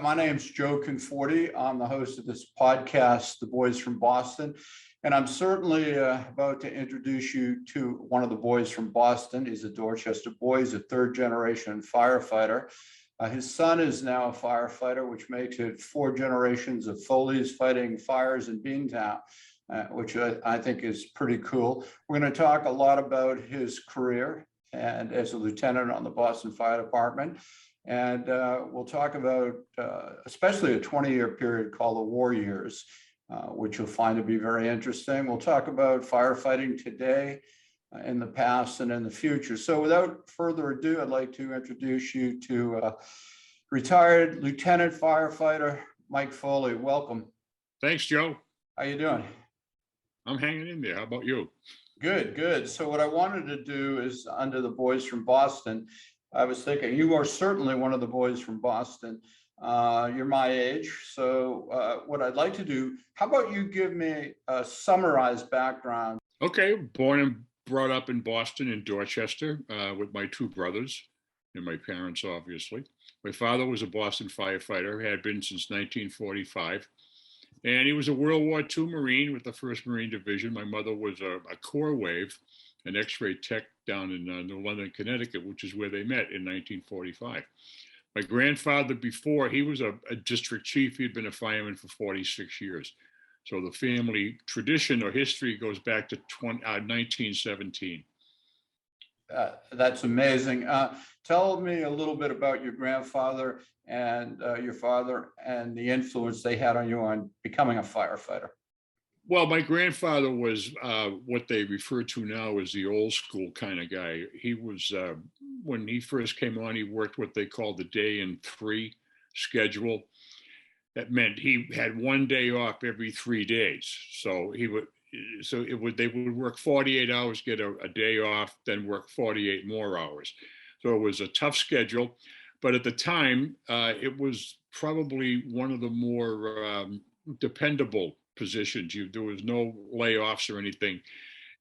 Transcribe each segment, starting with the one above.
My name's Joe Conforti. I'm the host of this podcast, The Boys from Bawstan. And I'm certainly about to introduce you to one of the boys from Bawstan. He's a Dorchester boy. He's a third generation firefighter. His son is now a firefighter, which makes it 4 generations of Foleys fighting fires in Beantown, which I think is pretty cool. We're going to talk a lot about his career and as a lieutenant on the Bawstan Fire Department. And we'll talk about especially a 20-year period called the war years, which you'll find to be very interesting. We'll talk about firefighting today, in the past, and in the future. So without further ado, I'd like to introduce you to retired Lieutenant Firefighter Mike Foley. Welcome. Thanks, Joe. How you doing? I'm hanging in there. How about you? Good, good. So what I wanted to do is, under the Boys from Bawstan, I was thinking you are certainly one of the boys from Bawstan. You're my age. So what I'd like to do, how about you give me a summarized background? Okay, born and brought up in Boston and Dorchester with my 2 brothers and my parents, obviously. My father was a Boston firefighter, had been since 1945. And he was a World War II Marine with the 1st Marine Division. My mother was a Corps Wave, an X-ray tech down in New London, Connecticut, which is where they met in 1945. My grandfather, before, he was a district chief. He'd been a fireman for 46 years. So the family tradition or history goes back to 1917. That's amazing. Tell me a little bit about your grandfather and your father and the influence they had on you on becoming a firefighter. Well, my grandfather was what they refer to now as the old school kind of guy. He was, when he first came on, he worked what they called the day in 3 schedule. That meant he had 1 day off every 3 days. So they would work 48 hours, get a day off, then work 48 more hours. So it was a tough schedule. But at the time, it was probably one of the more dependable positions. There was no layoffs or anything,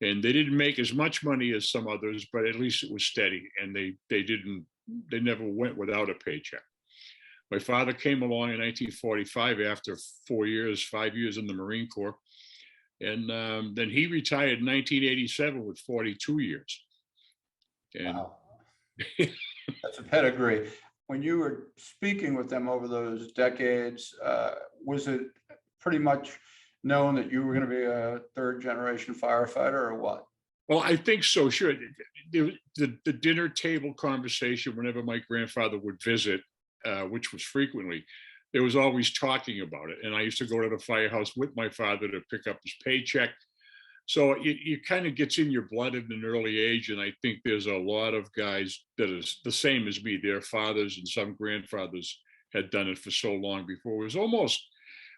and they didn't make as much money as some others, but at least it was steady, and they never went without a paycheck. My father came along in 1945 after 5 years in the Marine Corps, and then he retired in 1987 with 42 years. And wow, that's a pedigree. When you were speaking with them over those decades, was it pretty much known that you were going to be a 3rd generation firefighter, or what? Well, I think so, sure. The dinner table conversation, whenever my grandfather would visit, which was frequently, there was always talking about it. And I used to go to the firehouse with my father to pick up his paycheck. So it kind of gets in your blood at an early age. And I think there's a lot of guys that is the same as me. Their fathers and some grandfathers had done it for so long before. It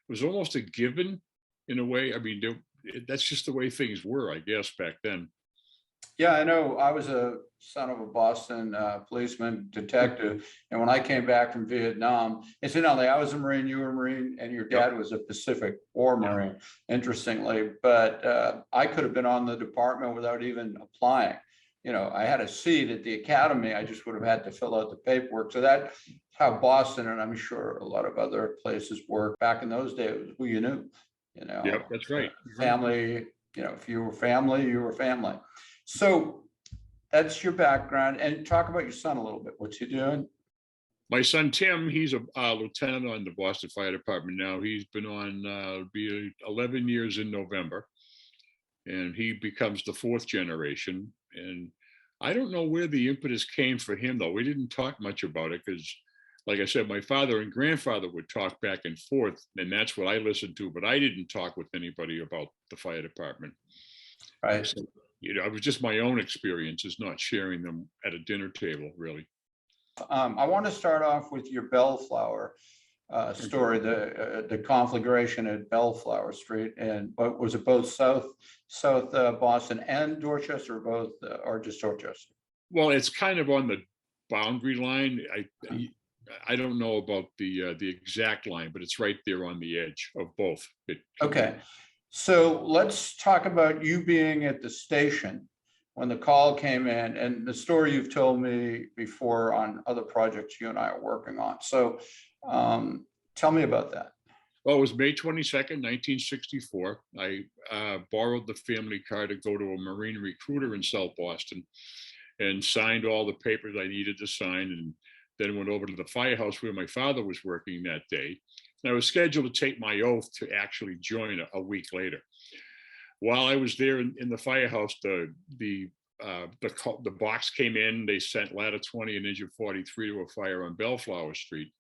was almost a given in a way. I mean, that's just the way things were, I guess, back then. Yeah, I know. I was a son of a Boston policeman, detective. And when I came back from Vietnam, incidentally, I was a Marine, you were a Marine, and your dad was a Pacific War Marine, interestingly. But I could have been on the department without even applying. You know, I had a seat at the academy. I just would have had to fill out the paperwork. So that's how Boston, and I'm sure a lot of other places worked back in those days, who you knew. You know, yeah, that's right. Family, you know, if you were family, you were family. So that's your background. And talk about your son a little bit. What's he doing? My son, Tim, he's a lieutenant on the Boston Fire Department now. He's been on, be 11 years in November. And he becomes the 4th generation. And I don't know where the impetus came for him, though. We didn't talk much about it because, like I said, my father and grandfather would talk back and forth, and that's what I listened to. But I didn't talk with anybody about the fire department. Right. So, you know, it was just my own experiences, not sharing them at a dinner table, really. I want to start off with your Bellflower story, the conflagration at Bellflower Street, and what was it, both South Boston and Dorchester, both, or just Dorchester? Well, it's kind of on the boundary line. I don't know about the exact line, but it's right there on the edge of both. Okay, so let's talk about you being at the station when the call came in, and the story you've told me before on other projects you and I are working on. So Tell me about that. Well, it was May 22nd, 1964. I borrowed the family car to go to a Marine recruiter in South Boston and signed all the papers I needed to sign, and then went over to the firehouse where my father was working that day. And I was scheduled to take my oath to actually join a week later. While I was there in the firehouse, the box came in. They sent ladder 20 and engine 43 to a fire on Bellflower Street.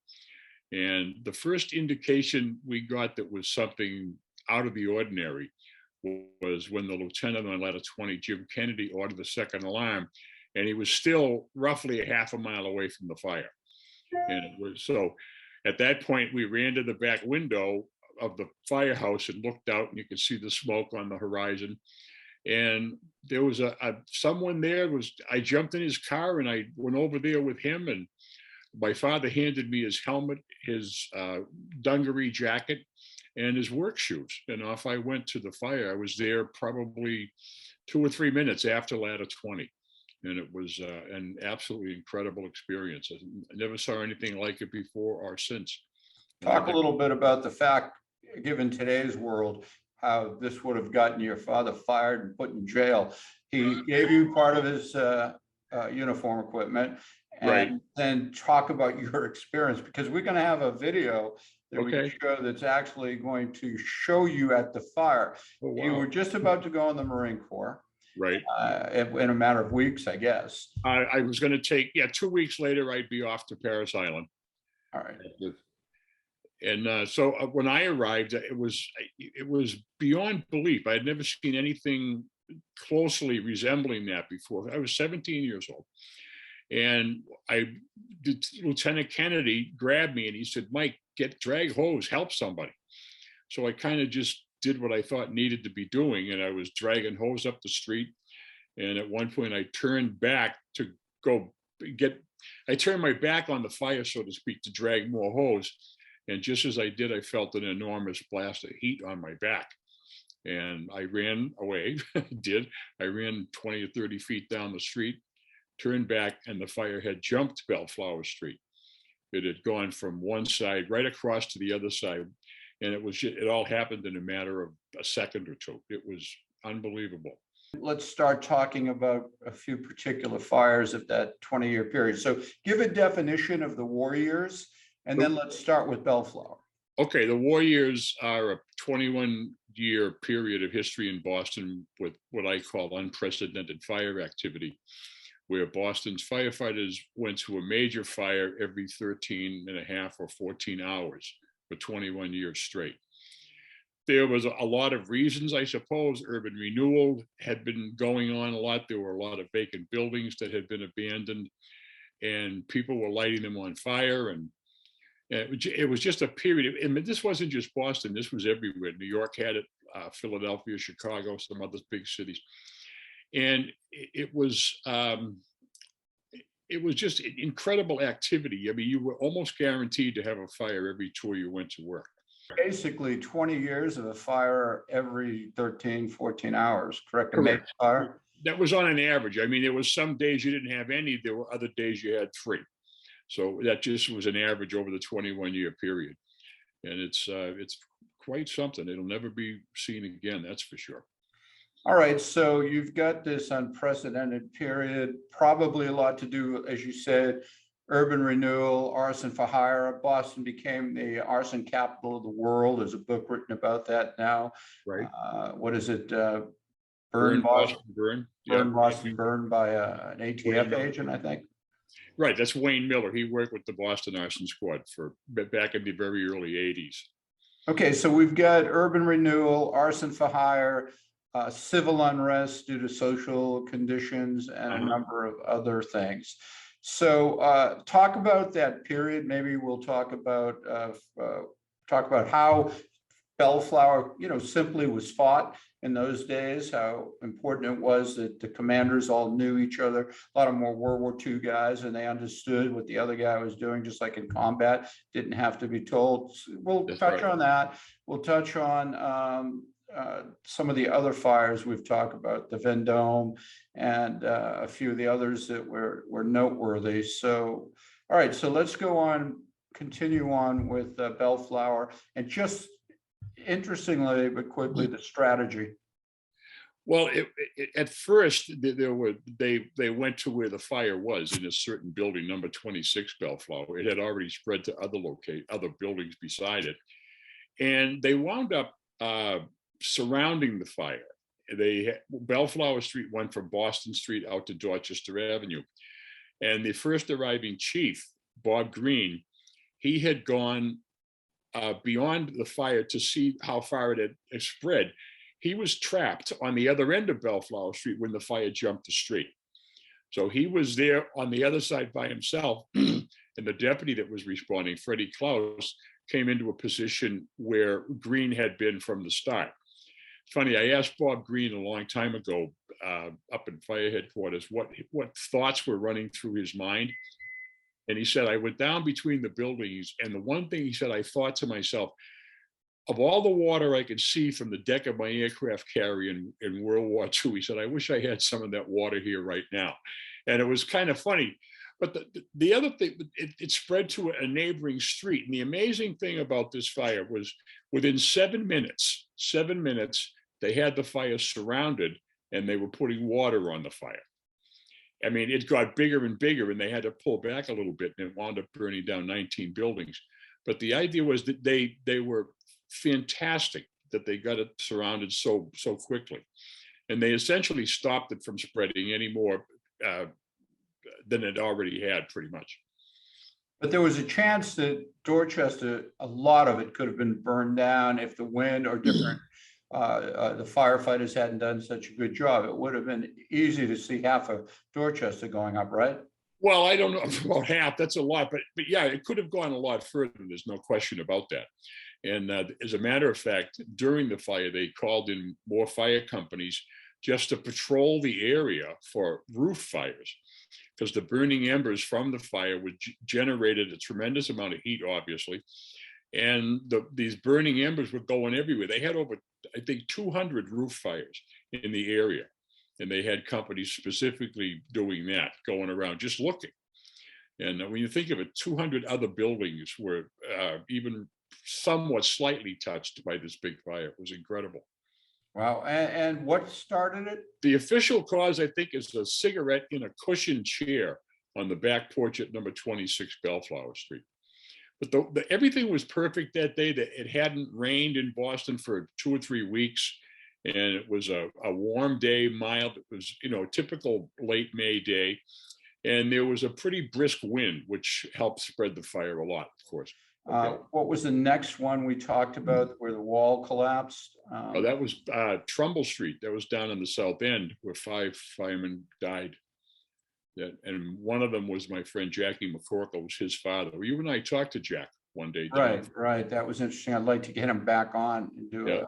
And the first indication we got that was something out of the ordinary was when the lieutenant on ladder 20, Jim Kennedy, ordered the second alarm, and he was still roughly a half a mile away from the fire. And it was so at that point, we ran to the back window of the firehouse and looked out, and you could see the smoke on the horizon. And there was someone there. I jumped in his car and I went over there with him, and my father handed me his helmet, his dungaree jacket, and his work shoes. And off I went to the fire. I was there probably 2 or 3 minutes after ladder 20. And it was an absolutely incredible experience. I never saw anything like it before or since. Talk a little bit about the fact, given today's world, how this would have gotten your father fired and put in jail. He gave you part of his uniform equipment, and Right. then talk about your experience, because we're going to have a video that we Okay. can show that's actually going to show you at the fire. Oh, You wow. were just about to go in the Marine Corps Right. in a matter of weeks, I guess. I was going to take, 2 weeks later, I'd be off to Paris Island. All right. And so when I arrived, it was beyond belief. I had never seen anything closely resembling that before. I was 17 years old. And Lieutenant Kennedy grabbed me and he said, "Mike, drag hose, help somebody." So I kind of just did what I thought needed to be doing. And I was dragging hose up the street. And at one point I turned back to I turned my back on the fire, so to speak, to drag more hose. And just as I did, I felt an enormous blast of heat on my back. And I ran away. I ran 20 or 30 feet down the street, turned back, and the fire had jumped Bellflower Street. It had gone from one side right across to the other side. And it all happened in a matter of a second or two. It was unbelievable. Let's start talking about a few particular fires of that 20-year period. So give a definition of the war years, and then let's start with Bellflower. Okay, the war years are a 21-year period of history in Boston with what I call unprecedented fire activity, where Boston's firefighters went to a major fire every 13 and a half or 14 hours for 21 years straight. There was a lot of reasons, I suppose. Urban renewal had been going on a lot. There were a lot of vacant buildings that had been abandoned, and people were lighting them on fire. And it was just a period. I mean, this wasn't just Boston. This was everywhere. New York had it, Philadelphia, Chicago, some other big cities. And it was just incredible activity. I mean, you were almost guaranteed to have a fire every tour you went to work. Basically 20 years of a fire every 13, 14 hours, correct? A major Correct. fire? That was on an average. I mean, there was some days you didn't have any. There were other days you had 3. So that just was an average over the 21-year period. And it's quite something. It'll never be seen again, that's for sure. All right, so you've got this unprecedented period, probably a lot to do, as you said, urban renewal, arson for hire. Boston became the arson capital of the world. There's a book written about that now. Right. What is it? Burn, Boston, Burn. Burn, Yeah. Boston, Burn by an ATF agent, I think. Right, that's Wayne Miller. He worked with the Boston Arson Squad back in the very early 80s. Okay, so we've got urban renewal, arson for hire, civil unrest due to social conditions, and a number of other things. So talk about that period. Maybe we'll talk about how Bellflower, simply was fought in those days, how important it was that the commanders all knew each other. A lot of more World War II guys, and they understood what the other guy was doing, just like in combat, didn't have to be told. We'll touch on that. We'll touch on some of the other fires we've talked about, the Vendome and a few of the others that were noteworthy. So, all right, so let's go on continue on with Bellflower and just interestingly but quickly the strategy. Well, at first they went to where the fire was in a certain building, number 26 Bellflower. It had already spread to other buildings beside it, and they wound up surrounding the fire. Bellflower Street went from Bawstan Street out to Dorchester Avenue, and the first arriving chief, Bob Green, he had gone beyond the fire to see how far it had spread. He was trapped on the other end of Bellflower Street when the fire jumped the street. So he was there on the other side by himself. And the deputy that was responding, Freddie Klaus, came into a position where Green had been from the start. It's funny, I asked Bob Green a long time ago up in fire headquarters what thoughts were running through his mind. And he said, I went down between the buildings, and the one thing he said, I thought to myself, of all the water I could see from the deck of my aircraft carrier in World War II, he said, I wish I had some of that water here right now. And it was kind of funny. But the other thing, it spread to a neighboring street. And the amazing thing about this fire was within 7 minutes, they had the fire surrounded and they were putting water on the fire. I mean, it got bigger and bigger and they had to pull back a little bit and it wound up burning down 19 buildings. But the idea was that they were fantastic that they got it surrounded so quickly, and they essentially stopped it from spreading any more than it already had, pretty much. But there was a chance that Dorchester, a lot of it could have been burned down if the wind or different the firefighters hadn't done such a good job. It would have been easy to see half of Dorchester going up, right? Well, I don't know about half. That's a lot, but yeah, it could have gone a lot further. There's no question about that. And as a matter of fact, during the fire, they called in more fire companies just to patrol the area for roof fires, because the burning embers from the fire would generated a tremendous amount of heat, obviously. And these burning embers were going everywhere. They had over, I think, 200 roof fires in the area. And they had companies specifically doing that, going around just looking. And when you think of it, 200 other buildings were even somewhat slightly touched by this big fire. It was incredible. Wow. And what started it? The official cause, I think, is a cigarette in a cushioned chair on the back porch at number 26 Bellflower Street. But everything was perfect that day. That it hadn't rained in Boston for 2 or 3 weeks. And it was a warm day, mild. It was, typical late May day. And there was a pretty brisk wind, which helped spread the fire a lot, of course. Okay. What was the next one we talked about where the wall collapsed? That was Trumbull Street. That was down on the south end where 5 firemen died. And one of them was my friend Jackie McCorkle, was his father. You and I talked to Jack one day. Right. That was interesting. I'd like to get him back on and do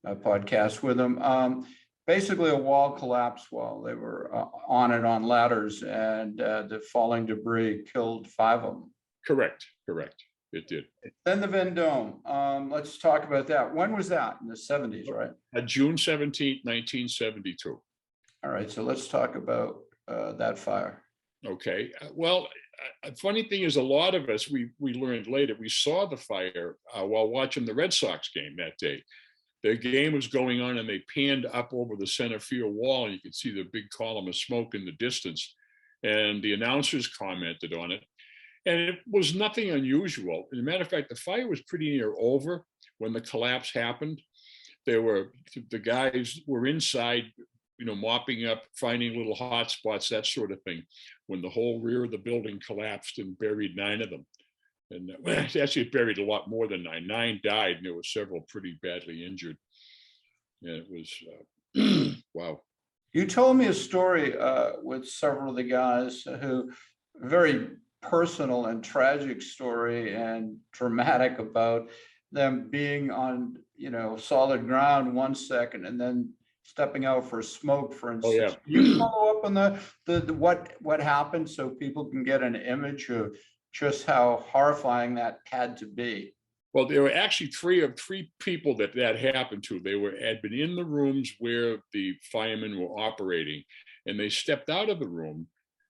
a podcast with him. Basically, a wall collapsed while they were on ladders, and the falling debris killed 5 of them. Correct. It did. Then the Vendome. Let's talk about that. When was that? In the 70s, right? June 17th, 1972. All right. So let's talk about that fire. Okay. Well, a funny thing is, a lot of us, we learned later, we saw the fire while watching the Red Sox game that day. The game was going on and they panned up over the center field wall and you could see the big column of smoke in the distance. And the announcers commented on it. And it was nothing unusual. As a matter of fact, the fire was pretty near over when the collapse happened. The guys were inside, mopping up, finding little hot spots, that sort of thing, when the whole rear of the building collapsed and buried 9 of them. And actually it buried a lot more than 9. 9 died, and there were several pretty badly injured. And it was, wow. You told me a story with several of the guys who, very personal and tragic story and dramatic, about them being on, solid ground 1 second and then stepping out for smoke, for instance. Oh, yeah. Can you follow up on the what happened so people can get an image of just how horrifying that had to be? Well, there were actually three people that happened to. They had been in the rooms where the firemen were operating, and they stepped out of the room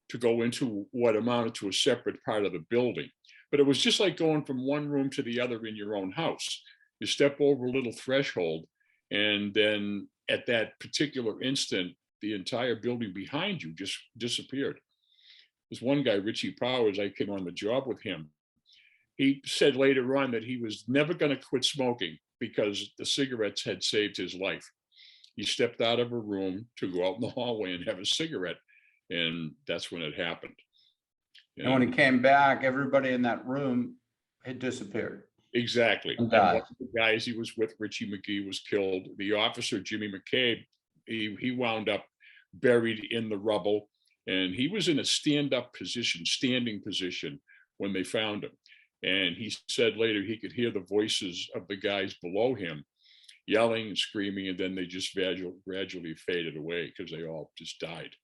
to go into what amounted to a separate part of the building. but it was just like going from one room to the other in your own house. You step over a little threshold, and then at that particular instant, the entire building behind you just disappeared. There's one guy, Richie Powers, I came on the job with him. He said later on that he was never going to quit smoking because the cigarettes had saved his life. He stepped out of a room to go out in the hallway and have a cigarette, and that's when it happened. And when he came back, everybody in that room had disappeared. Exactly. And And died. one of the guys he was with, Richie McGee, was killed. The officer, Jimmy McCabe, he wound up buried in the rubble, and he was in a stand-up position, standing position, when they found him. And he said later he could hear the voices of the guys below him yelling and screaming, and then they just gradually faded away because they all just died.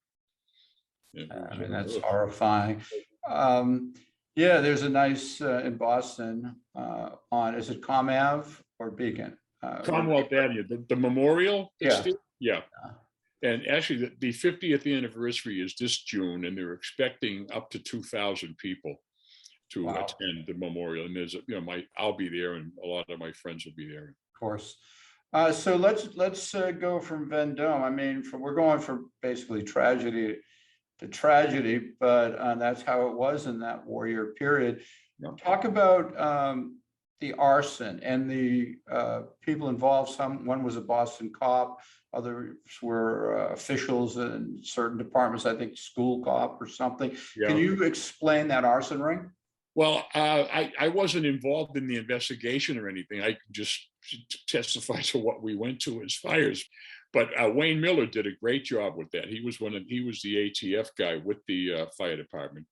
I mean, that's horrifying. Yeah, there's a nice in Boston on, is it Com Ave or Beacon? Commonwealth Avenue, the memorial. Yeah. Yeah. And actually, the 50th anniversary is this June, and they're expecting up to 2,000 people to Wow. attend the memorial. And there's, I'll be there, and a lot of my friends will be there. Of course. So let's go from Vendome. I mean, we're going from basically tragedy to tragedy, but that's how it was in that warrior period. Yeah. Talk about the arson and the people involved. One was a Boston cop, others were officials in certain departments, I think school cop or something. Yeah. Can you explain that arson ring? Well, I wasn't involved in the investigation or anything. I just testify to what we went to as fires. But Wayne Miller did a great job with that. He was the ATF guy with the fire department.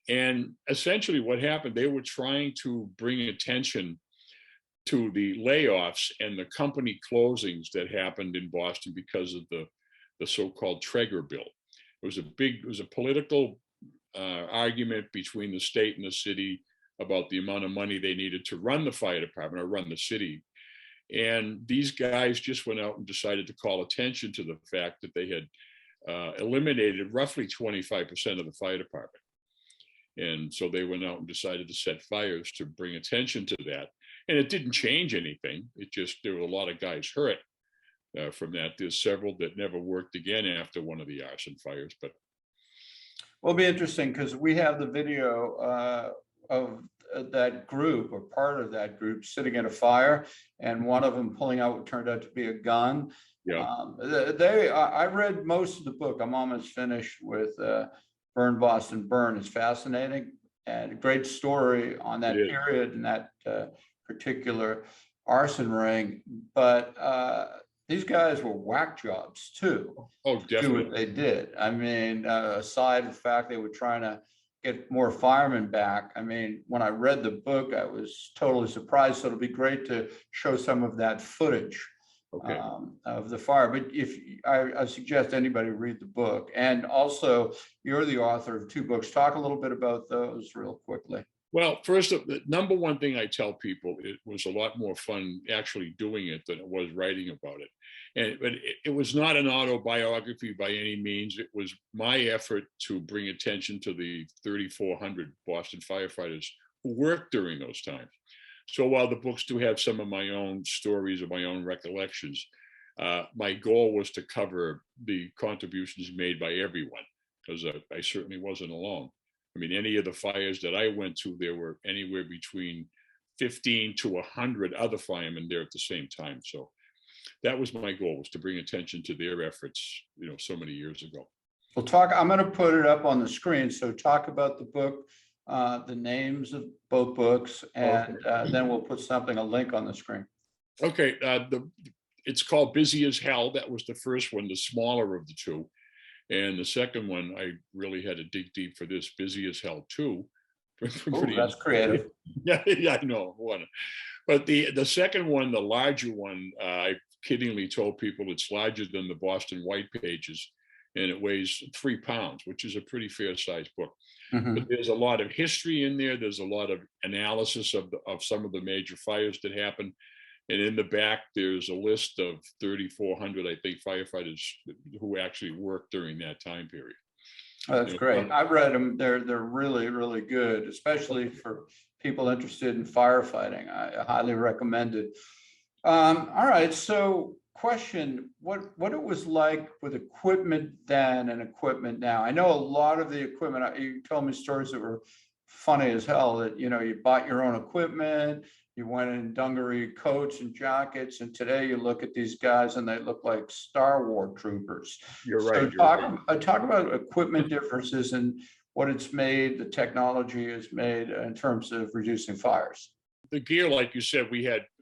And essentially what happened, they were trying to bring attention to the layoffs and the company closings that happened in Boston because of the so-called Traeger bill. It was a political argument between the state and the city about the amount of money they needed to run the fire department or run the city. And these guys just went out and decided to call attention to the fact that they had eliminated roughly 25% of the fire department. And so they went out and decided to set fires to bring attention to that. And it didn't change anything. It just, there were a lot of guys hurt from that. There's several that never worked again after one of the arson fires. But Well, it'll be interesting because we have the video of that group or part of that group sitting at a fire, and one of them pulling out what turned out to be a gun. yeah, I read most of the book. I'm almost finished with Burn, Boston, Burn. It's fascinating and a great story on that period and that particular arson ring. But these guys were whack jobs too. oh, definitely. Do what they did. I mean, aside from the fact they were trying to get more firemen back. I mean, when I read the book, I was totally surprised. So it'll be great to show some of that footage of the fire. But if I suggest anybody read the book, and also you're the author of 2 books. Talk a little bit about those real quickly. Well, first, the number one thing I tell people, it was a lot more fun actually doing it than it was writing about it. But it was not an autobiography by any means. It was my effort to bring attention to the 3,400 Boston firefighters who worked during those times. So while the books do have some of my own stories or my own recollections, my goal was to cover the contributions made by everyone, because I certainly wasn't alone. I mean, any of the fires that I went to, there were anywhere between 15 to 100 other firemen there at the same time. So that was my goal, was to bring attention to their efforts, so many years ago. Well, I'm going to put it up on the screen. So talk about the book, the names of both books, and then we'll put a link on the screen. Okay. It's called Busy as Hell. That was the first one, the smaller of the 2. And the second one, I really had to dig deep for this, Busy as Hell 2. Ooh, that's creative. Yeah, I know. But the second one, the larger one, I kiddingly told people it's larger than the Boston White Pages, and it weighs 3 pounds, which is a pretty fair sized book. Mm-hmm. But there's a lot of history in there. There's a lot of analysis of some of the major fires that happened. And in the back, there's a list of 3,400, I think, firefighters who actually worked during that time period. Oh, that's great. I've read them. They're really, really good, especially for people interested in firefighting. I highly recommend it. All right, so question, what it was like with equipment then and equipment now? I know a lot of the equipment, you told me stories that were funny as hell, that, you know, you bought your own equipment, you went in dungaree coats and jackets, and today you look at these guys and they look like Star Wars troopers. You're So right. You're right. talk about equipment differences and what it's made, the technology has made in terms of reducing fires. The gear, like you said,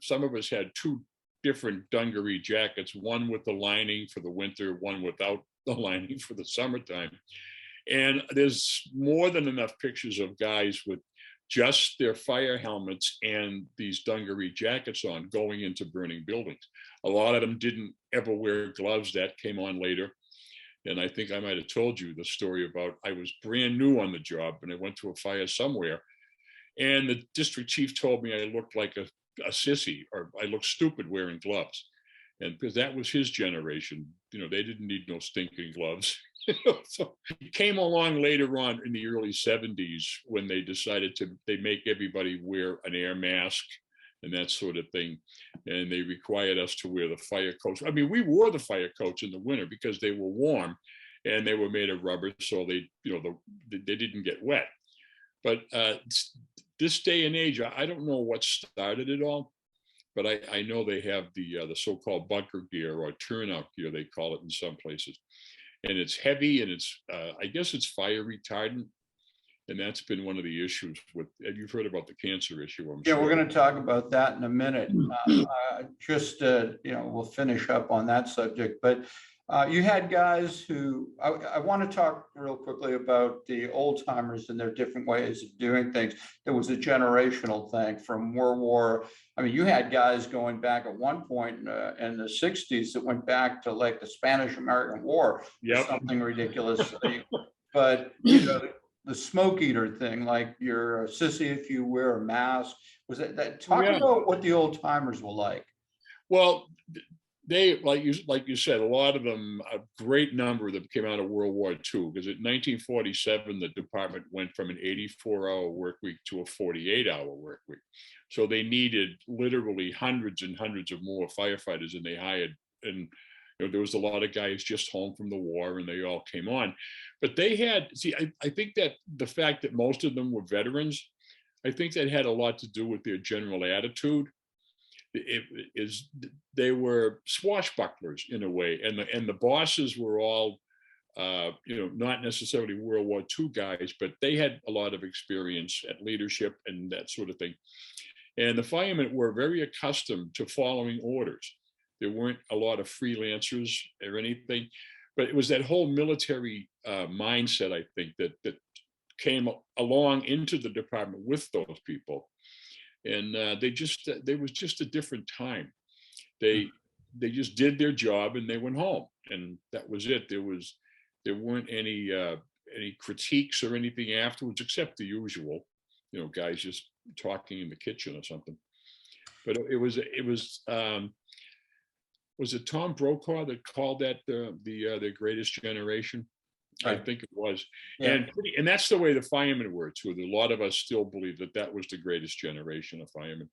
some of us had two different dungaree jackets, one with the lining for the winter, one without the lining for the summertime. And there's more than enough pictures of guys with just their fire helmets and these dungaree jackets on going into burning buildings. A lot of them didn't ever wear gloves. That came on later. And I think I might have told you the story about I was brand new on the job and I went to a fire somewhere. And the district chief told me I looked like a sissy, or I looked stupid wearing gloves. And because that was his generation, they didn't need no stinking gloves. So it came along later on in the early 70s when they decided they make everybody wear an air mask and that sort of thing. And they required us to wear the fire coats. I mean, we wore the fire coats in the winter because they were warm and they were made of rubber, so they didn't get wet. But this day and age, I don't know what started it all, but I know they have the so-called bunker gear or turnout gear, they call it in some places. And it's heavy and it's, I guess it's fire retardant. And that's been one of the issues with, you've heard about the cancer issue, I'm Yeah, sure. we're going to talk about that in a minute. We'll finish up on that subject. But you had guys who, I want to talk real quickly about the old timers and their different ways of doing things. There was a generational thing from World War. I mean, you had guys going back at one point in the 60s that went back to like the Spanish-American War, Yep. something ridiculous. But, the smoke eater thing, like you're a sissy if you wear a mask. Was that talk about what the old timers were like? Well, they, like you said, a lot of them, a great number of them came out of World War II, because in 1947, the department went from an 84-hour work week to a 48-hour work week. So they needed literally hundreds and hundreds of more firefighters than they hired. And there was a lot of guys just home from the war and they all came on. But they had, I think that the fact that most of them were veterans, I think that had a lot to do with their general attitude. They were swashbucklers in a way, and the bosses were all not necessarily World War II guys, but they had a lot of experience at leadership and that sort of thing. And the firemen were very accustomed to following orders. There weren't a lot of freelancers or anything, but it was that whole military mindset, I think, that came along into the department with those people. And there was just a different time. They just did their job and they went home, and that was it. There weren't any critiques or anything afterwards, except the usual, guys just talking in the kitchen or something. But it was it Tom Brokaw that called that the greatest generation? Right. I think it was. Yeah. And that's the way the firemen were too. A lot of us still believe that was the greatest generation of firemen.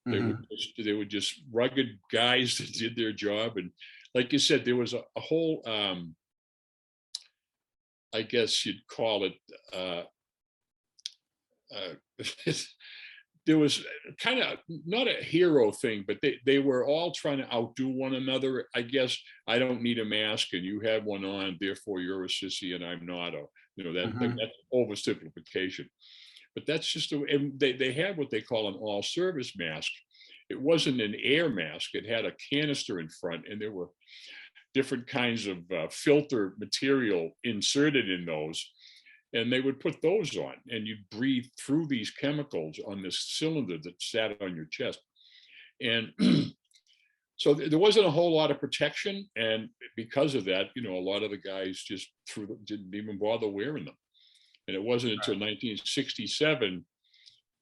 They were just rugged guys that did their job. And like you said, there was a whole, I guess you'd call it, there was kind of not a hero thing, but they were all trying to outdo one another. I guess I don't need a mask and you have one on, therefore you're a sissy and I'm not. Or, that's oversimplification. But that's just, and they had what they call an all-service mask. It wasn't an air mask. It had a canister in front, and there were different kinds of filter material inserted in those. And they would put those on, and you'd breathe through these chemicals on this cylinder that sat on your chest. And so there wasn't a whole lot of protection. And because of that, a lot of the guys just didn't even bother wearing them. And it wasn't until 1967,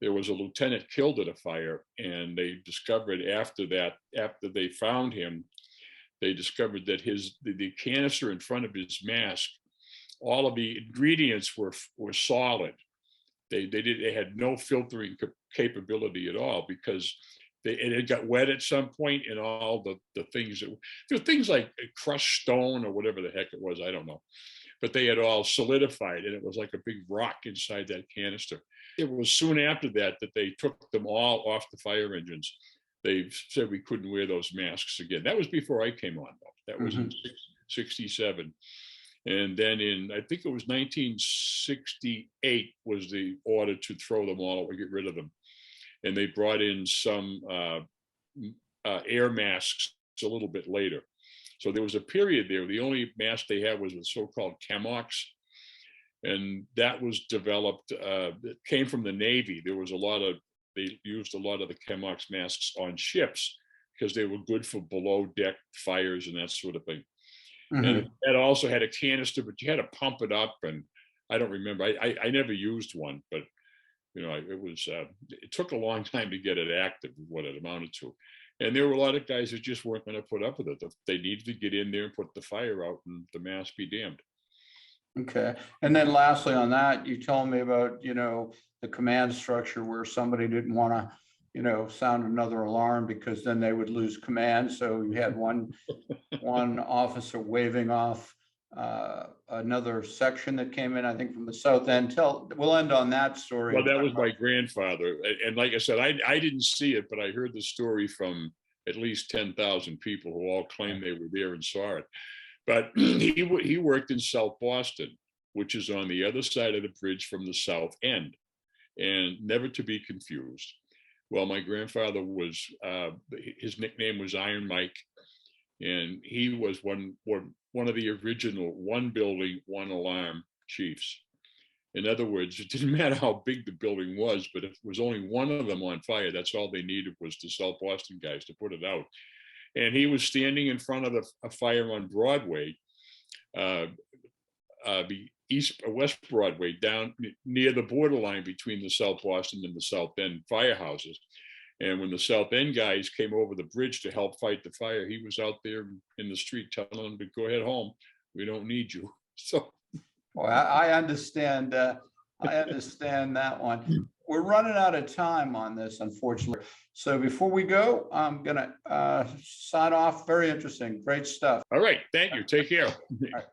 there was a lieutenant killed at a fire. And they discovered after they found him, they discovered that the canister in front of his mask, all of the ingredients were solid, They had no filtering capability at all, because it got wet at some point, and all the things things like crushed stone or whatever the heck it was, I don't know, but they had all solidified, and it was like a big rock inside that canister. It was soon after that they took them all off the fire engines. They said we couldn't wear those masks again. That was before I came on, though. That was in '67. And then in, I think it was 1968 was the order to throw them all or get rid of them. And they brought in some air masks a little bit later. So there was a period there. The only mask they had was the so-called Chemox. And that was developed, it came from the Navy. They used a lot of the Chemox masks on ships because they were good for below deck fires and that sort of thing. And it also had a canister, but you had to pump it up. And I don't remember. I never used one, but it took a long time to get it active, what it amounted to. And there were a lot of guys that just weren't going to put up with it. They needed to get in there and put the fire out, and the mask be damned. Okay. And then lastly on that, you told me about, the command structure where somebody didn't want to, sound another alarm because then they would lose command. So you had one officer waving off another section that came in, I think, from the south end. We'll end on that story. Well, that was my grandfather. And like I said, I didn't see it, but I heard the story from at least 10,000 people who all claimed they were there and saw it. But he worked in South Bawstan, which is on the other side of the bridge from the south end, and never to be confused. Well, my grandfather was, his nickname was Iron Mike, and he was one of the original one building, one alarm chiefs. In other words, it didn't matter how big the building was, but if it was only one of them on fire, that's all they needed was the South Bawstan guys to put it out. And he was standing in front of a fire on Broadway, the West Broadway, down near the borderline between the South Bawstan and the South End firehouses. And when the South End guys came over the bridge to help fight the fire, he was out there in the street telling them to go ahead home. We don't need you. So, well, I understand. I understand that one. We're running out of time on this, unfortunately. So before we go, I'm going to sign off. Very interesting. Great stuff. All right. Thank you. Take care. All right.